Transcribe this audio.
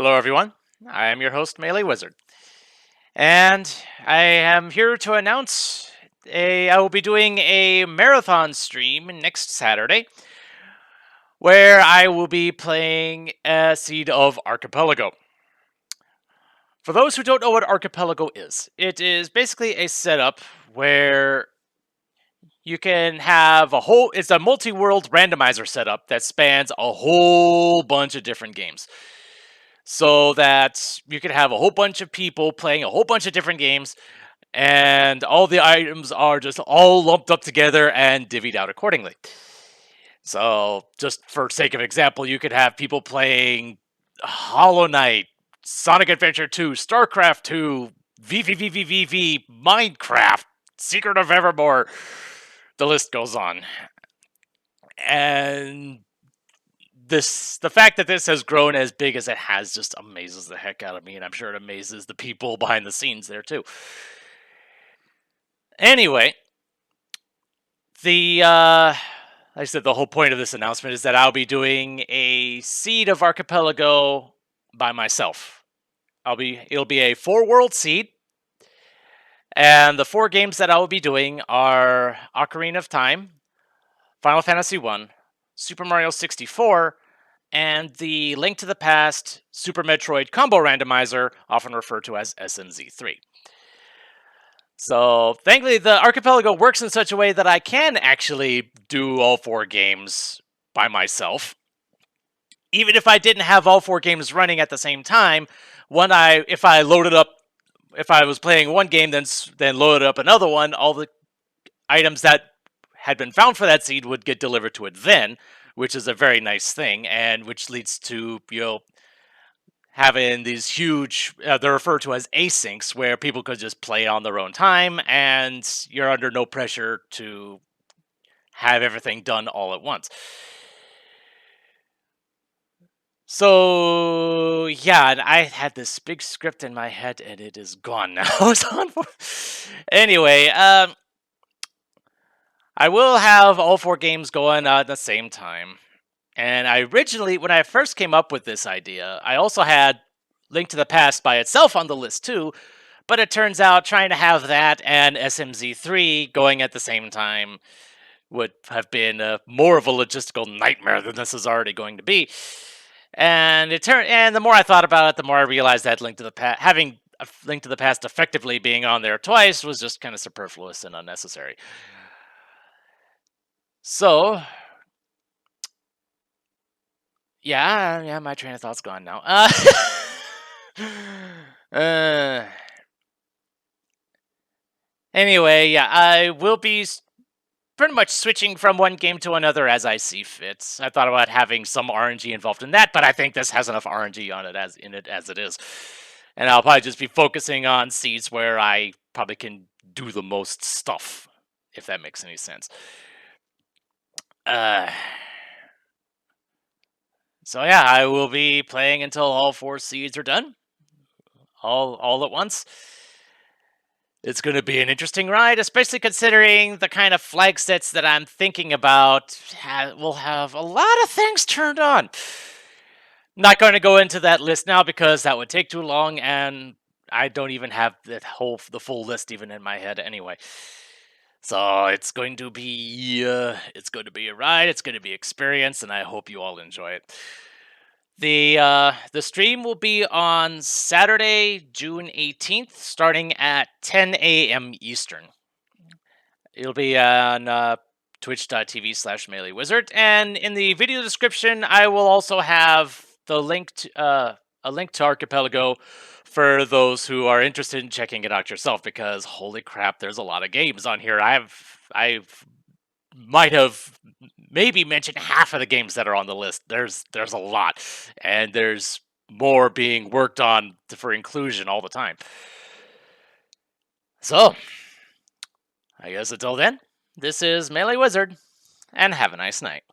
Hello, everyone. I am your host, Melee Wizard, and I am here to announce I will be doing a marathon stream next Saturday, where I will be playing a Seed of Archipelago. For those who don't know what Archipelago is, it is basically a setup where you can have it's a multi-world randomizer setup that spans a whole bunch of different games. So that you can have a whole bunch of people playing a whole bunch of different games, and all the items are just all lumped up together and divvied out accordingly. So, just for sake of example, you could have people playing Hollow Knight, Sonic Adventure 2, StarCraft 2, VVVVVV, Minecraft, Secret of Evermore. The list goes on. And the fact that this has grown as big as it has just amazes the heck out of me, and I'm sure it amazes the people behind the scenes there too. Anyway, like I said, the whole point of this announcement is that I'll be doing a seed of Archipelago by myself. It'll be a 4-world seed, and the 4 games that I will be doing are Ocarina of Time, Final Fantasy 1, Super Mario 64, and the Link to the Past Super Metroid Combo Randomizer, often referred to as SMZ3. So, thankfully, the Archipelago works in such a way that I can actually do all 4 games by myself. Even if I didn't have all 4 games running at the same time, if I was playing one game, then loaded up another one, all the items that had been found for that seed would get delivered to it then, which is a very nice thing, and which leads to, having these huge, they're referred to as asyncs, where people could just play on their own time, and you're under no pressure to have everything done all at once. So, yeah, and I had this big script in my head, and it is gone now. Anyway, I will have all 4 games going at the same time. And when I first came up with this idea, I also had Link to the Past by itself on the list too, but it turns out trying to have that and SMZ3 going at the same time would have been more of a logistical nightmare than this is already going to be. And the more I thought about it, the more I realized that having a Link to the Past effectively being on there twice was just kind of superfluous and unnecessary. So, yeah, my train of thought's gone now. Anyway, yeah, I will be pretty much switching from one game to another as I see fit. I thought about having some RNG involved in that, but I think this has enough RNG on it as it is. And I'll probably just be focusing on seeds where I probably can do the most stuff, if that makes any sense. So yeah, I will be playing until all 4 seeds are done, all at once. It's going to be an interesting ride, especially considering the kind of flag sets that I'm thinking about will have a lot of things turned on. Not going to go into that list now because that would take too long, and I don't even have the full list even in my head anyway. So it's going to be a ride. It's going to be experience, and I hope you all enjoy it. The stream will be on Saturday, June 18th, starting at 10 a.m. Eastern. It'll be on twitch.tv/MeleeWizard, and in the video description, I will also have a link to Archipelago for those who are interested in checking it out yourself. Because holy crap, there's a lot of games on here. I've might have maybe mentioned half of the games that are on the list. There's a lot, and there's more being worked on for inclusion all the time. So, I guess until then, this is Melee Wizard, and have a nice night.